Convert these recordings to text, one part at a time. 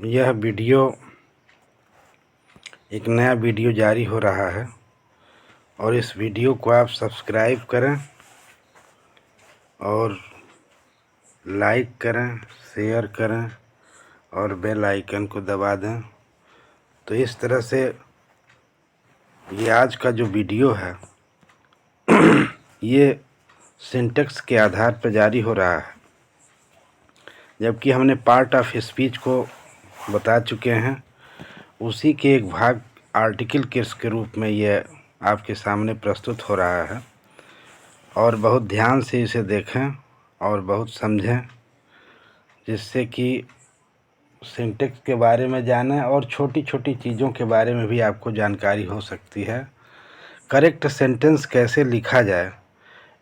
यह वीडियो एक नया वीडियो जारी हो रहा है और इस वीडियो को आप सब्सक्राइब करें और लाइक करें, शेयर करें और बेल आइकन को दबा दें। तो इस तरह से ये आज का जो वीडियो है ये सिंटेक्स के आधार पर जारी हो रहा है, जबकि हमने पार्ट ऑफ स्पीच को बता चुके हैं। उसी के एक भाग आर्टिकल के रूप में यह आपके सामने प्रस्तुत हो रहा है और बहुत ध्यान से इसे देखें और बहुत समझें, जिससे कि सिंटेक्स के बारे में जानें और छोटी छोटी चीज़ों के बारे में भी आपको जानकारी हो सकती है। करेक्ट सेंटेंस कैसे लिखा जाए,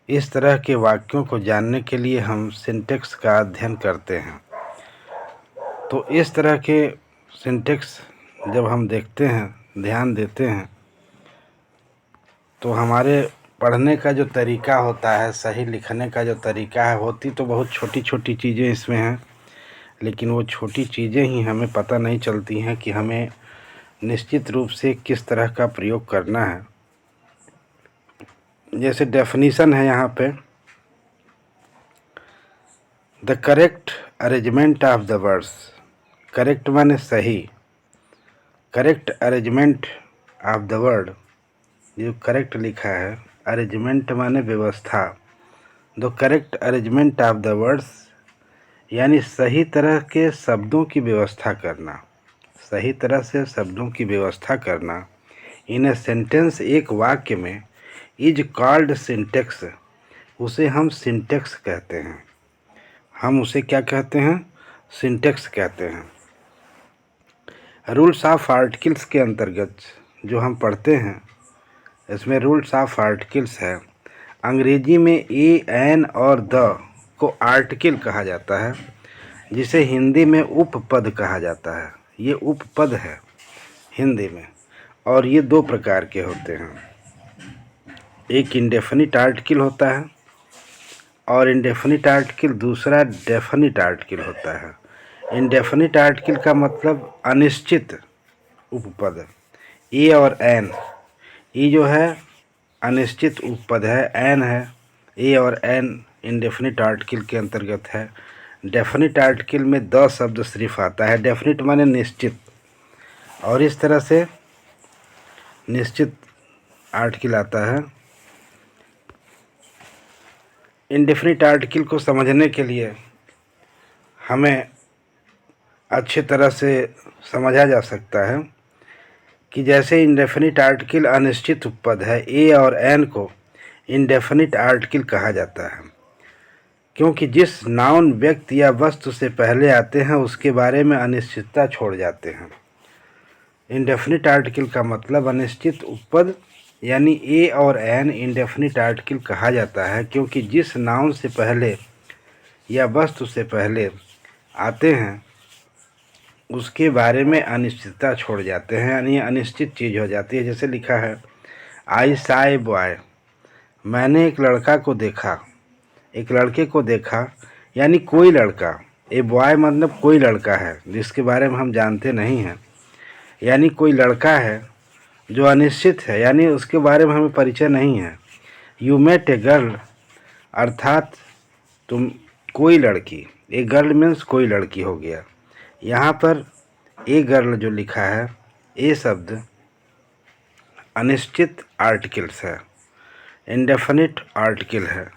इस तरह के वाक्यों को जानने के लिए हम सिंटेक्स का अध्ययन करते हैं। तो इस तरह के सिंटेक्स जब हम देखते हैं, ध्यान देते हैं, तो हमारे पढ़ने का जो तरीका होता है, सही लिखने का जो तरीका है, होती तो बहुत छोटी छोटी चीज़ें इसमें हैं, लेकिन वो छोटी चीज़ें ही हमें पता नहीं चलती हैं कि हमें निश्चित रूप से किस तरह का प्रयोग करना है। जैसे डेफिनीशन है यहाँ पे, the correct arrangement of the words. Correct माने सही, correct arrangement of the word, जो करेक्ट लिखा है, अरेंजमेंट माने व्यवस्था। The correct arrangement of the words यानी सही तरह के शब्दों की व्यवस्था करना, सही तरह से शब्दों की व्यवस्था करना। इन ए सेंटेंस, एक वाक्य में, इज कॉल्ड सिंटेक्स, उसे हम सिंटेक्स कहते हैं। हम उसे क्या कहते हैं? सिंटेक्स कहते हैं। रूल्स ऑफ आर्टिकल्स के अंतर्गत जो हम पढ़ते हैं, इसमें रूल्स ऑफ आर्टिकल्स है। अंग्रेजी में ए, एन और द को आर्टिकल कहा जाता है, जिसे हिंदी में उपपद कहा जाता है। ये उपपद है हिंदी में, और ये दो प्रकार के होते हैं। एक इंडेफिनिट आर्टिकल होता है और इंडेफिनिट आर्टिकल दूसरा डेफिनिट आर्टिकल होता है। इंडेफिनिट आर्टिकल का मतलब अनिश्चित उपपद। ए और एन, ई जो है अनिश्चित उपपद है, एन है। ए और एन इंडेफिनिट आर्टिकल के अंतर्गत है। डेफिनिट आर्टिकल में द शब्द सिर्फ आता है। डेफिनिट माने निश्चित, और इस तरह से निश्चित आर्टिकल आता है। इंडेफिनिट आर्टिकल को समझने के लिए हमें अच्छी तरह से समझा जा सकता है कि जैसे इंडेफिनिट आर्टिकल अनिश्चित उपपद है, ए और एन को इंडेफिनिट आर्टिकल कहा जाता है, क्योंकि जिस नाउन व्यक्ति या वस्तु से पहले आते हैं उसके बारे में अनिश्चितता छोड़ जाते हैं। इंडेफिनिट आर्टिकल का मतलब अनिश्चित उपपद, यानी ए और एन इंडेफिनिट आर्टिकल कहा जाता है, क्योंकि जिस नाउन से पहले या वस्तु से पहले आते हैं उसके बारे में अनिश्चितता छोड़ जाते हैं, यानी अनिश्चित चीज़ हो जाती है। जैसे लिखा है, आई सा ए बॉय, मैंने एक लड़का को देखा, एक लड़के को देखा, यानी कोई लड़का। ए बॉय मतलब कोई लड़का है जिसके बारे में हम जानते नहीं हैं, यानी कोई लड़का है जो अनिश्चित है, यानी उसके बारे में हमें परिचय नहीं है। यू मेट ए गर्ल, अर्थात तुम कोई लड़की, ए गर्ल मीन्स कोई लड़की हो गया। यहाँ पर ए गर्ल जो लिखा है, ए शब्द अनिश्चित आर्टिकल्स है, इंडेफिनिट आर्टिकल है।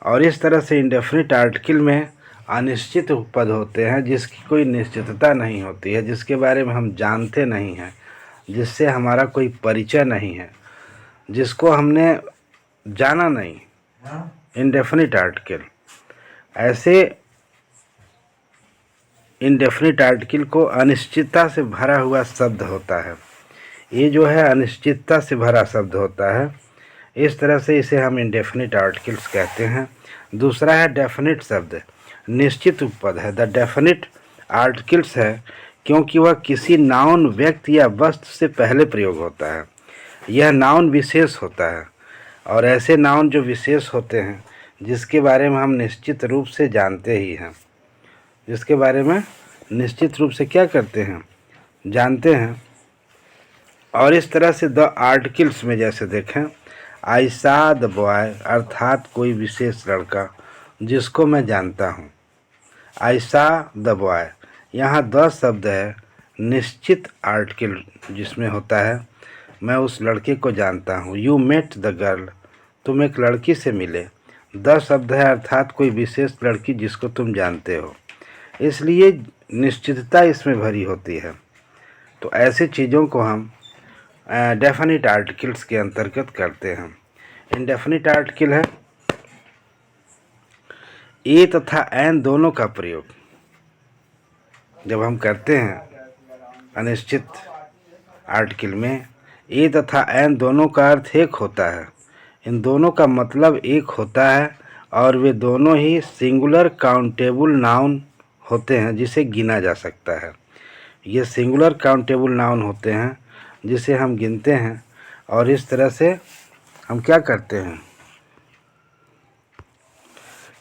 और इस तरह से इंडेफिनिट आर्टिकल में अनिश्चित उपपद होते हैं जिसकी कोई निश्चितता नहीं होती है, जिसके बारे में हम जानते नहीं हैं, जिससे हमारा कोई परिचय नहीं है, जिसको हमने जाना नहीं। इंडेफिनिट आर्टिकल, ऐसे इंडेफिनिट आर्टिकल को अनिश्चितता से भरा हुआ शब्द होता है। ये जो है अनिश्चितता से भरा शब्द होता है, इस तरह से इसे हम इंडेफिनिट आर्टिकल्स कहते हैं। दूसरा है डेफिनिट शब्द, निश्चित उपपद है। द डेफिनिट आर्टिकल्स है क्योंकि वह किसी नाउन व्यक्ति या वस्तु से पहले प्रयोग होता है। यह नाउन विशेष होता है, और ऐसे नाउन जो विशेष होते हैं जिसके बारे में हम निश्चित रूप से जानते ही हैं, जिसके बारे में निश्चित रूप से क्या करते हैं, जानते हैं। और इस तरह से द आर्टिकल्स में जैसे देखें, आई सा द बॉय अर्थात कोई विशेष लड़का जिसको मैं जानता हूँ। आई सा द बॉय, यहाँ द शब्द है निश्चित आर्टिकल जिसमें होता है मैं उस लड़के को जानता हूँ। यू मेट द गर्ल, तुम एक लड़की से मिले। द शब्द है अर्थात कोई विशेष लड़की जिसको तुम जानते हो, इसलिए निश्चितता इसमें भरी होती है। तो ऐसी चीज़ों को हम डेफिनिट आर्टिकल्स के अंतर्गत करते हैं। इनडेफिनिट आर्टिकल है ए तथा एन दोनों का प्रयोग जब हम करते हैं अनिश्चित आर्टिकल में, ए तथा एन दोनों का अर्थ एक होता है, इन दोनों का मतलब एक होता है और वे दोनों ही सिंगुलर काउंटेबल नाउन होते हैं जिसे गिना जा सकता है। ये सिंगुलर काउंटेबल नाउन होते हैं जिसे हम गिनते हैं, और इस तरह से हम क्या करते हैं,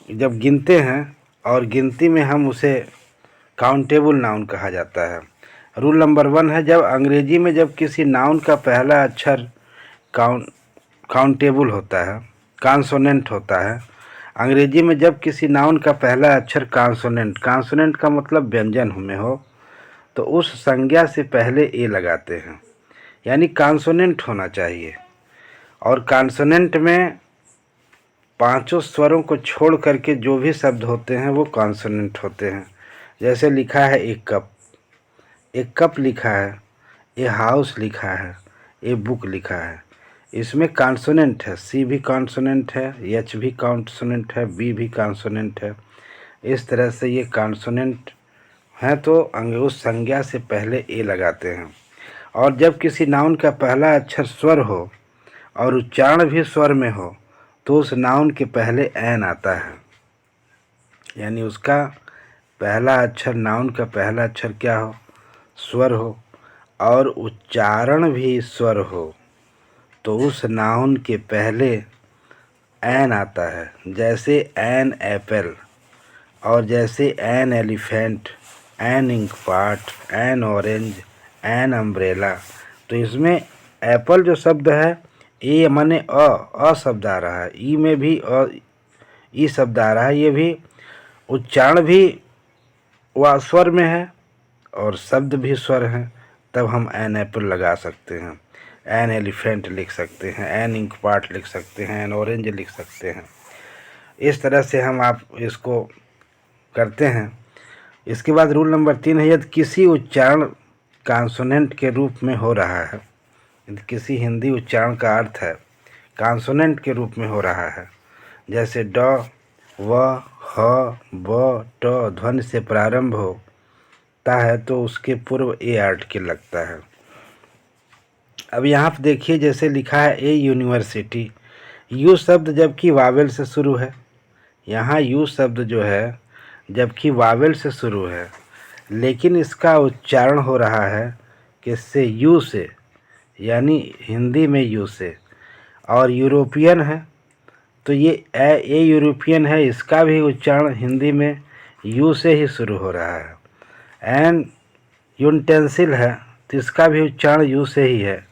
जब गिनते हैं और गिनती में हम उसे काउंटेबल नाउन कहा जाता है। रूल नंबर 1 है, जब अंग्रेजी में जब किसी नाउन का पहला अक्षर काउंटेबल होता है, कॉन्सोनेंट होता है। अंग्रेजी में जब किसी नाउन का पहला अक्षर कॉन्सोनेंट का मतलब व्यंजन में हो, तो उस संज्ञा से पहले ए लगाते हैं, यानी कॉन्सोनेंट होना चाहिए। और कॉन्सोनेंट में पांचों स्वरों को छोड़ करके जो भी शब्द होते हैं वो कॉन्सोनेंट होते हैं। जैसे लिखा है एक कप लिखा है, ए हाउस लिखा है, ए बुक लिखा है, इसमें कॉन्सोनेंट है। सी भी कॉन्सोनेंट है, एच भी कॉन्सोनेंट है, बी भी कॉन्सोनेंट है। इस तरह से ये कॉन्सोनेंट हैं तो उस संज्ञा से पहले ए लगाते हैं। और जब किसी नाउन का पहला अक्षर स्वर हो और उच्चारण भी स्वर में हो तो उस नाउन के पहले एन आता है, यानी उसका पहला अक्षर, नाउन का पहला अक्षर क्या हो, स्वर हो, और उच्चारण भी स्वर हो तो उस नाउन के पहले एन आता है। जैसे एन एप्पल, और जैसे an elephant, an ink pot, an orange, an umbrella. तो इसमें एप्पल जो शब्द है, ए माने अ शब्द आ रहा है, ई में भी ई शब्द आ रहा है, ये भी उच्चारण भी वह स्वर में है और शब्द भी स्वर हैं, तब हम एन एप्पल लगा सकते हैं, एन एलिफेंट लिख सकते हैं, एन इंक पॉट लिख सकते हैं, एन ऑरेंज लिख सकते हैं। इस तरह से हम आप इसको करते हैं। इसके बाद रूल नंबर 3 है, यदि किसी उच्चारण कॉन्सोनेंट के रूप में हो रहा है, यदि किसी हिंदी उच्चारण का अर्थ है कॉन्सोनेंट के रूप में हो रहा है, जैसे ड, व, ह, ब, ट ध्वनि से प्रारंभ होता है तो उसके पूर्व ए आर्टिकल लगता है। अब यहाँ पर देखिए, जैसे लिखा है ए यूनिवर्सिटी, यू शब्द जबकि वावेल से शुरू है, यहाँ यू शब्द जो है जबकि वावेल से शुरू है, लेकिन इसका उच्चारण हो रहा है किससे, यू से, यानी हिंदी में यू से। और यूरोपियन है तो ये ए यूरोपियन है, इसका भी उच्चारण हिंदी में यू से ही शुरू हो रहा है। एन यूटेंसिल है तो इसका भी उच्चारण यू से ही है।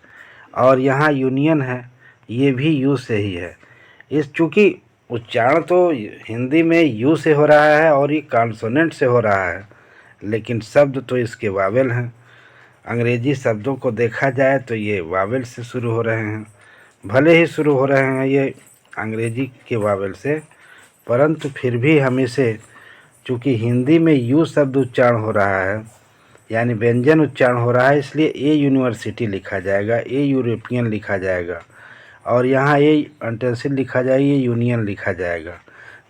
और यहाँ यूनियन है, ये भी यू से ही है। इस चूँकि उच्चारण तो हिंदी में यू से हो रहा है और ये कॉन्सोनेंट से हो रहा है, लेकिन शब्द तो इसके वावेल हैं। अंग्रेजी शब्दों को देखा जाए तो ये वावेल से शुरू हो रहे हैं, भले ही शुरू हो रहे हैं ये अंग्रेजी के वावेल से, परंतु फिर भी हम इसे, चूँकि हिंदी में यू शब्द उच्चारण हो रहा है, यानी व्यंजन उच्चारण हो रहा है, इसलिए ए यूनिवर्सिटी लिखा जाएगा, ए यूरोपियन लिखा जाएगा, और यहाँ ए यूटेंसिल लिखा जाएगा, ये यूनियन लिखा जाएगा,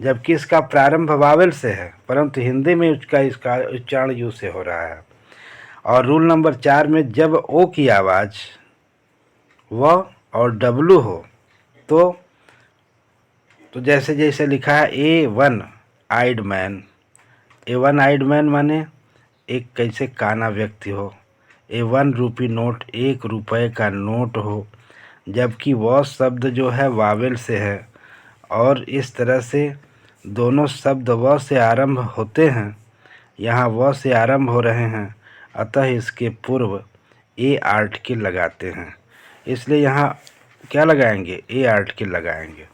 जबकि इसका प्रारंभ वावेल से है, परंतु हिंदी में इसका उच्चारण यू से हो रहा है। और रूल नंबर 4 में जब ओ की आवाज़ व और डब्लू हो तो जैसे जैसे लिखा है ए वन आइड मैन, ए वन आइड मैन माने एक कैसे काना व्यक्ति हो, ए 1 रूपी नोट, 1 रुपये का नोट हो, जबकि वह शब्द जो है वावेल से है। और इस तरह से दोनों शब्द व से आरंभ होते हैं, यहाँ व से आरंभ हो रहे हैं, अतः इसके पूर्व ए आर्टिकल लगाते हैं। इसलिए यहाँ क्या लगाएंगे? ए आर्टिकल लगाएंगे।